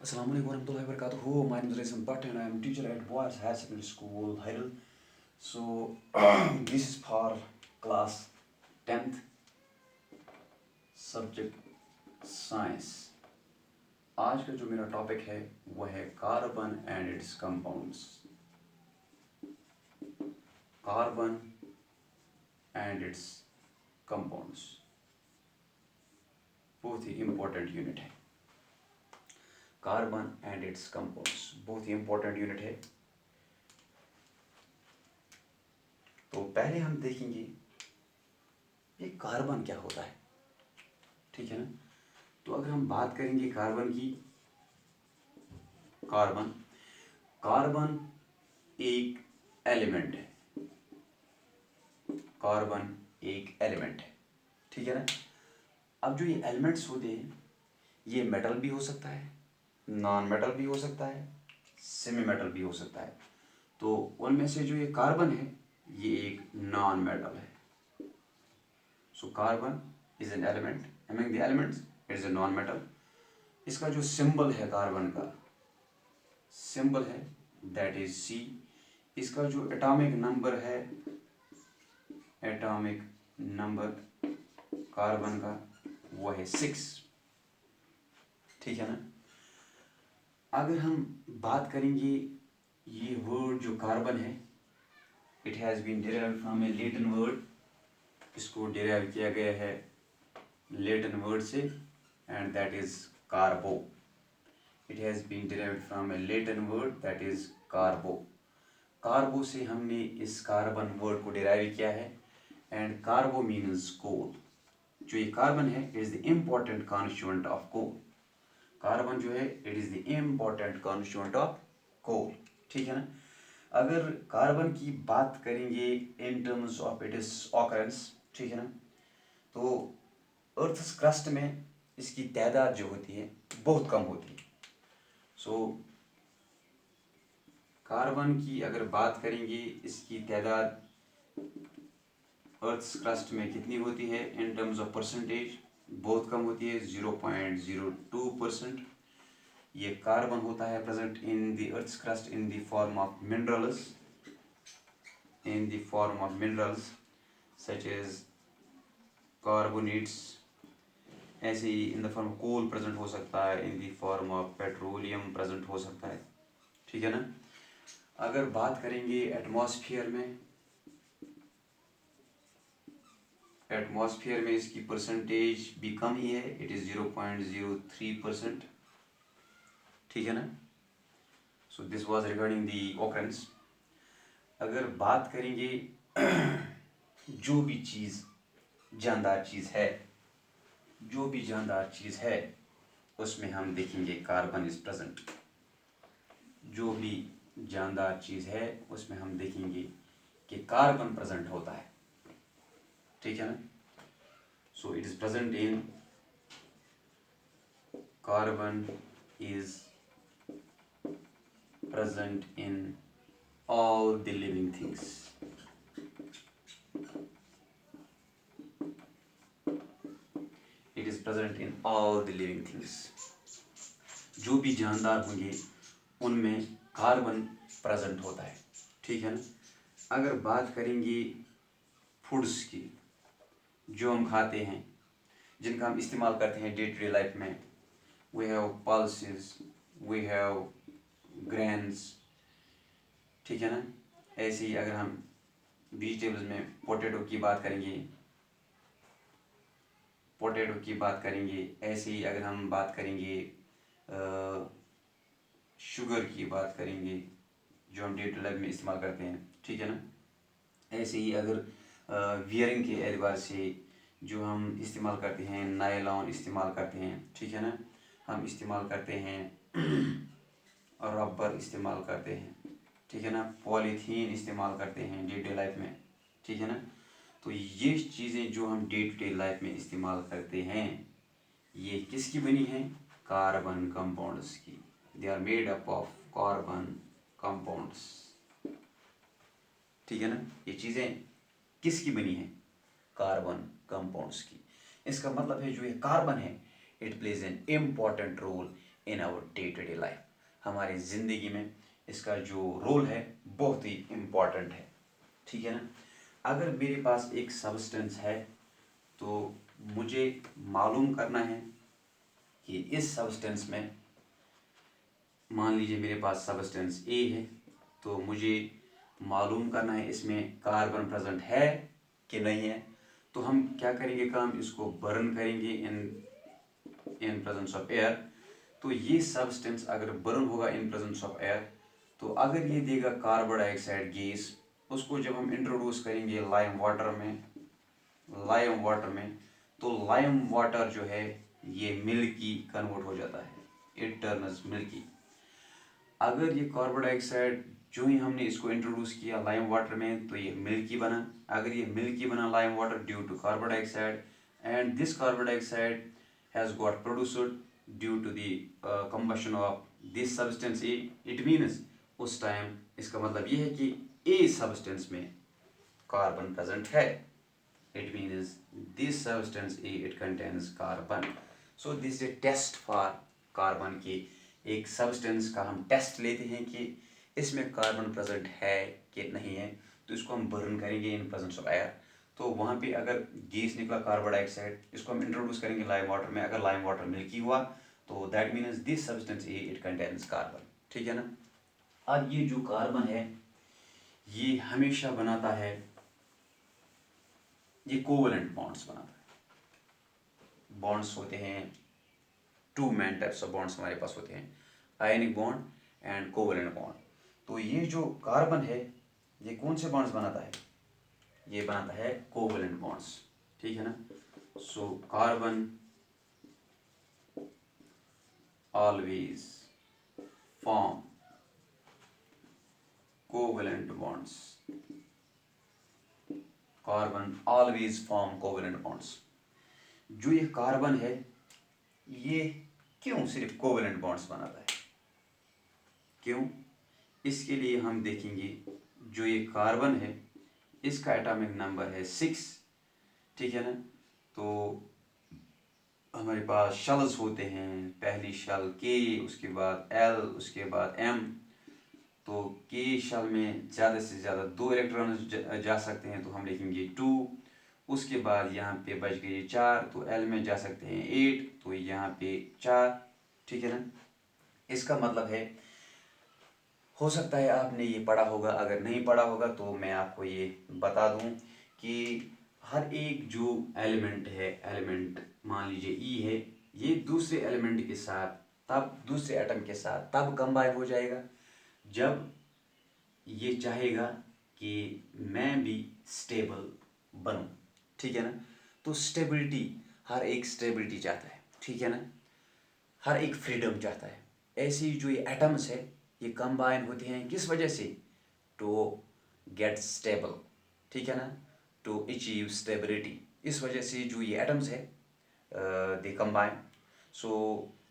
Assalamualaikum warahmatullahi wabarakatuh. My name is Raisin Bhatt and I am teacher at Boys Higher Secondary School, Hairil. So, this is for class 10th subject science. आज का जो मेरा topic है वो है carbon and it's compounds. Carbon and it's compounds बहुत ही important unit है. Carbon and it's compounds बहुत ही इम्पोर्टेंट यूनिट है. तो पहले हम देखेंगे ये कार्बन क्या होता है. ठीक है ना. तो अगर हम बात करेंगे कार्बन की, कार्बन कार्बन एक एलिमेंट है. कार्बन एक एलिमेंट है. ठीक है ना. अब जो ये एलिमेंट्स होते हैं ये मेटल भी हो सकता है, नॉन मेटल भी हो सकता है, सेमी मेटल भी हो सकता है. तो उनमें से जो ये कार्बन है ये एक नॉन मेटल है. So carbon is an element. Among the elements it is a non metal. इसका जो सिंबल है कार्बन का सिंबल है दैट इज सी. इसका जो एटॉमिक नंबर है, एटॉमिक नंबर कार्बन का वो है 6. ठीक है ना. अगर हम बात करेंगे ये वर्ड जो कार्बन है, it has been derived from a Latin word. इसको डिराइव किया गया है लैटिन वर्ड से and that is carbo. It has been derived from a Latin word that is carbo. Carbo से हमने इस कार्बन वर्ड को डिराइव किया है एंड कार्बो मीन्स कोल. जो ये कार्बन है it is the important constituent of coal. Carbon जो है it is the important constituent of coal. ठीक है ना. अगर कार्बन की बात करेंगे in terms of it is occurrence, ठीक है ना, तो अर्थ क्रस्ट में इसकी तादाद जो होती है बहुत कम होती है. सो कार्बन की अगर बात करेंगे इसकी तादाद अर्थ क्रस्ट में कितनी होती है इन टर्म्स ऑफ परसेंटेज, बहुत कम होती है, 0.02%. ये कार्बन होता है present in the earth crust in the form of minerals, in the form of minerals such as carbonates. ऐसे ही in the form coal present हो सकता है, in the form of petroleum present हो सकता है. ठीक है ना. अगर बात करेंगे एटमॉस्फेयर में, एटमॉस्फेयर में इसकी परसेंटेज भी कम ही है, इट इज़ 0.03%. ठीक है ना. So this was regarding the occurrence. अगर बात करेंगे जो भी चीज़ जानदार चीज़ है, जो भी जानदार चीज़ है उसमें हम देखेंगे कार्बन इज प्रेजेंट. जो भी जानदार चीज़ है उसमें हम देखेंगे कि कार्बन प्रेजेंट होता है. ठीक है ना. So it is present in, carbon is present in all the living things. It is present in all the living things. जो भी जानदार होंगे उनमें कार्बन प्रेजेंट होता है. ठीक है ना. अगर बात करेंगे फूड्स की, जो हम खाते हैं, जिनका हम इस्तेमाल करते हैं डे टू डे लाइफ में, we have pulses, we have grains. ठीक है ना. ऐसे ही अगर हम वेजिटेबल्स में पोटैटो की बात करेंगे, पोटैटो की बात करेंगे. ऐसे ही अगर हम बात करेंगे शुगर की बात करेंगे जो हम डे टू लाइफ में इस्तेमाल करते हैं. ठीक है ना. ऐसे ही अगर वियरिंग के एतबार से जो हम इस्तेमाल करते हैं, नायलॉन इस्तेमाल करते हैं. ठीक है ना. हम इस्तेमाल करते हैं रबर इस्तेमाल करते हैं. ठीक है ना. पॉलीथीन इस्तेमाल करते हैं डे टू डे लाइफ में. ठीक है ना. तो ये चीज़ें जो हम डे टू डे लाइफ में इस्तेमाल करते हैं ये किसकी बनी हैं? कार्बन कंपाउंड्स की. They are made up of carbon compounds. ठीक है ना. ये चीज़ें किसकी बनी हैं? कार्बन कंपाउंड्स की. इसका मतलब है जो ये कार्बन है it plays an important role in our day to day life. हमारी ज़िंदगी में इसका जो रोल है बहुत ही इम्पॉर्टेंट है, ठीक है ना। अगर मेरे पास एक सब्सटेंस है तो मुझे मालूम करना है कि इस सब्सटेंस में, मान लीजिए मेरे पास सब्सटेंस ए है, तो मुझे मालूम करना है इसमें कार्बन प्रेजेंट है कि नहीं है। तो हम क्या करेंगे काम, इसको बर्न करेंगे इन प्रेजेंस ऑफ एयर। तो ये सब्सटेंस अगर बर्न होगा इन प्रेजेंस ऑफ एयर, तो अगर ये देगा कार्बन डाइऑक्साइड गैस, उसको जब हम इंट्रोड्यूस करेंगे लाइम वाटर में, तो लाइम वाटर जो है ये मिल्की कन्वर्ट हो जाता है, इट टर्न्स मिल्की। अगर ये कार्बन डाइऑक्साइड जो ही हमने इसको इंट्रोड्यूस किया लाइम वाटर में, तो ये मिल्की बना। अगर ये मिल्की बना lime water due to carbon dioxide, and this carbon dioxide has got produced due to the combustion of this substance A, it means उस टाइम इसका मतलब ये है कि ए सब्सटेंस में कार्बन प्रेजेंट है। It means this substance A, it contains carbon. So this is a test for carbon की एक सब्सटेंस का हम टेस्ट लेते हैं कि इसमें कार्बन प्रेजेंट है कि नहीं है। तो इसको हम बर्न करेंगे इन प्रेजेंस ऑफ एयर। तो वहाँ पे अगर गैस निकला कार्बन डाइऑक्साइड, इसको हम इंट्रोड्यूस करेंगे लाइम वाटर में। अगर लाइम वाटर मिल्की हुआ तो that means this substance A, it contains carbon, ठीक है ना। अब ये जो कार्बन है ये हमेशा बनाता है, ये कोवलेंट बॉन्ड्स बनाता है। बॉन्ड्स होते हैं two main types of bonds हमारे पास होते हैं, ionic bond and covalent bond. तो ये जो कार्बन है ये कौन से बॉन्ड्स बनाता है, ये बनाता है कोवलेंट बॉन्ड्स, ठीक है ना। So carbon always form covalent bonds, carbon always form covalent bonds. जो ये कार्बन है ये क्यों सिर्फ कोवलेंट बॉन्ड्स बनाता है, क्यों? इसके लिए हम देखेंगे जो ये कार्बन है इसका एटॉमिक नंबर है 6, ठीक है ना। तो हमारे पास शेल्स होते हैं, पहली शेल के, उसके बाद एल, उसके बाद एम। तो के शेल में ज़्यादा से ज़्यादा 2 इलेक्ट्रॉन जा सकते हैं, तो हम लिखेंगे 2। उसके बाद यहाँ पे बच गए 4, तो एल में जा सकते हैं 8, तो यहाँ पे 4, ठीक है ना। इसका मतलब है, हो सकता है आपने ये पढ़ा होगा, अगर नहीं पढ़ा होगा तो मैं आपको ये बता दूं कि हर एक जो एलिमेंट है, एलिमेंट मान लीजिए ई है, ये दूसरे एलिमेंट के साथ, तब दूसरे एटम के साथ तब कंबाइन हो जाएगा जब ये चाहेगा कि मैं भी स्टेबल बनूं, ठीक है ना। तो स्टेबिलिटी, हर एक स्टेबिलिटी चाहता है, ठीक है ना, हर एक फ्रीडम चाहता है। ऐसे ही जो ये एटम्स है ये कंबाइन होते हैं किस वजह से, टू गेट स्टेबल, ठीक है ना, टू अचीव स्टेबिलिटी। इस वजह से जो ये एटम्स है they combine. So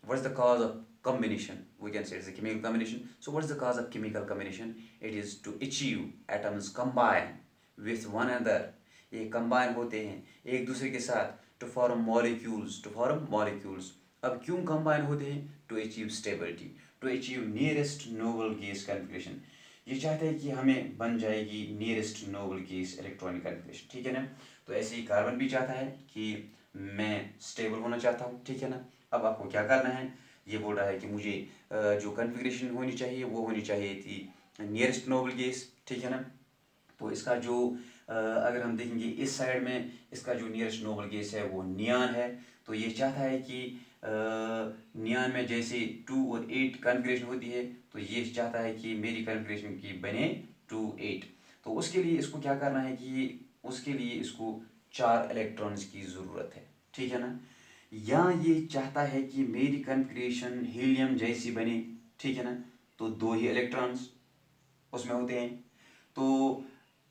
what is the cause of combination? We can say it's a chemical combination. So what is the cause of chemical combination? It is to achieve atoms combine with one another. ये combine होते हैं एक दूसरे के साथ to form molecules. अब क्यों combine होते हैं? To achieve stability, to achieve nearest noble gas configuration. ये चाहते हैं कि हमें बन जाएगी nearest noble gas electronic configuration, ठीक है ना। तो ऐसे ही कार्बन भी चाहता है कि मैं स्टेबल होना चाहता हूँ, ठीक है ना। अब आपको क्या करना है, ये बोल रहा है कि मुझे जो कन्फिग्रेशन होनी चाहिए वो होनी चाहिए थी नियरेस्ट नोबल गैस, ठीक है ना। तो इसका जो अगर हम देखेंगे इस साइड में इसका जो नियरेस्ट नोबल गैस है वो नियान है। तो ये चाहता है कि नियान में जैसे 2 और 8 कन्फिग्रेशन होती है, तो ये चाहता है कि मेरी कन्फिग्रेशन की बने 2 8। तो उसके लिए इसको क्या करना है कि उसके लिए इसको 4 इलेक्ट्रॉन्स की ज़रूरत है, ठीक है ना। या ये चाहता है कि मेरी कन्फिग्रेशन हीलियम जैसी बने, ठीक है ना, तो 2 ही इलेक्ट्रॉन्स उसमें होते हैं। तो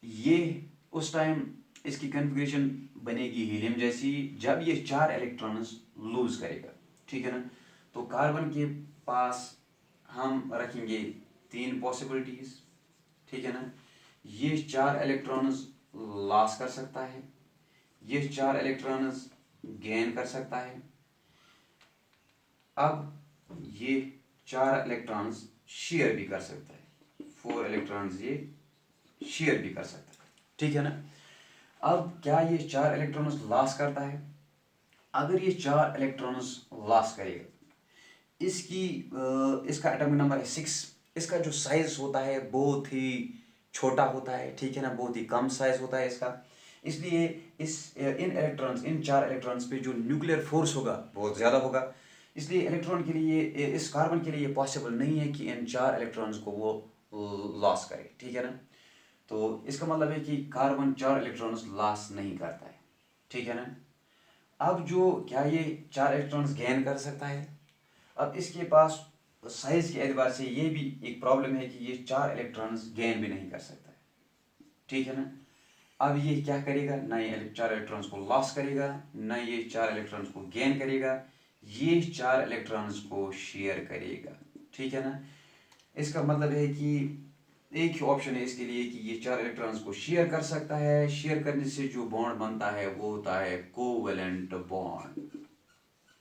ये उस टाइम इसकी कन्फिग्रेशन बनेगी हीलियम जैसी जब ये 4 इलेक्ट्रॉन्स लूज करेगा, ठीक है ना। तो कार्बन के पास हम रखेंगे 3 पॉसिबिलिटीज, ठीक है ना। ये 4 इलेक्ट्रॉन्स लॉस कर सकता है, ये 4 इलेक्ट्रॉन्स गेन कर सकता है। अब ये 4 इलेक्ट्रॉन्स शेयर भी कर सकता है, 4 इलेक्ट्रॉन्स ये शेयर भी कर सकता है, ठीक है ना। अब क्या ये 4 इलेक्ट्रॉन्स लॉस करता है? अगर ये 4 इलेक्ट्रॉन्स लॉस करेगा, इसका एटॉमिक नंबर है 6, इसका जो साइज होता है बहुत ही छोटा होता है, ठीक है ना, बहुत ही कम साइज होता है इसका। इसलिए इन 4 इलेक्ट्रॉन्स पे जो न्यूक्लियर फोर्स होगा बहुत ज़्यादा होगा। इसलिए इलेक्ट्रॉन के लिए, इस कार्बन के लिए ये पॉसिबल नहीं है कि इन 4 इलेक्ट्रॉन्स को वो लॉस करे, ठीक है ना। तो इसका मतलब है कि कार्बन 4 इलेक्ट्रॉन्स लॉस नहीं करता है, ठीक है ना। अब जो क्या ये 4 इलेक्ट्रॉन्स गेन कर सकता है? अब इसके पास साइज के एतबार से ये भी एक प्रॉब्लम है कि ये 4 इलेक्ट्रॉन्स गेन भी नहीं कर सकता है, ठीक है ना। अब ये क्या करेगा? ना ये 4 इलेक्ट्रॉन्स को लॉस करेगा, ना ये 4 इलेक्ट्रॉन्स को गेन करेगा, ये 4 इलेक्ट्रॉन्स को शेयर करेगा, ठीक है ना। इसका मतलब है कि एक ही ऑप्शन है इसके लिए कि ये 4 इलेक्ट्रॉन्स को शेयर कर सकता है। शेयर करने से जो बॉन्ड बनता है वो होता है कोवेलेंट बॉन्ड,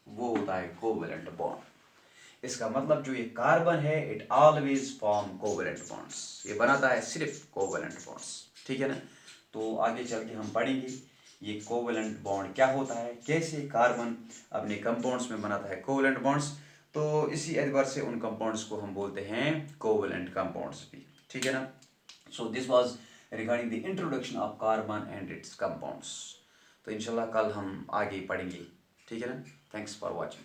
वो होता है कोवेलेंट बॉन्ड। इसका मतलब जो ये कार्बन है, it always form covalent bonds, ये बनाता है सिर्फ कोवेलेंट बॉन्ड्स, ठीक है ना। तो आगे चल के हम पढ़ेंगे ये कोवेलेंट बॉन्ड क्या होता है, कैसे कार्बन अपने कंपाउंड्स में बनाता है कोवेलेंट बॉन्ड्स। तो इसी एतबार से उन कंपाउंड्स को हम बोलते हैं कोवेलेंट कंपाउंड्स भी, ठीक है ना। So this was regarding the introduction of carbon and it's compounds. तो इंशाल्लाह कल हम आगे पढ़ेंगे, ठीक है ना। Thanks for watching.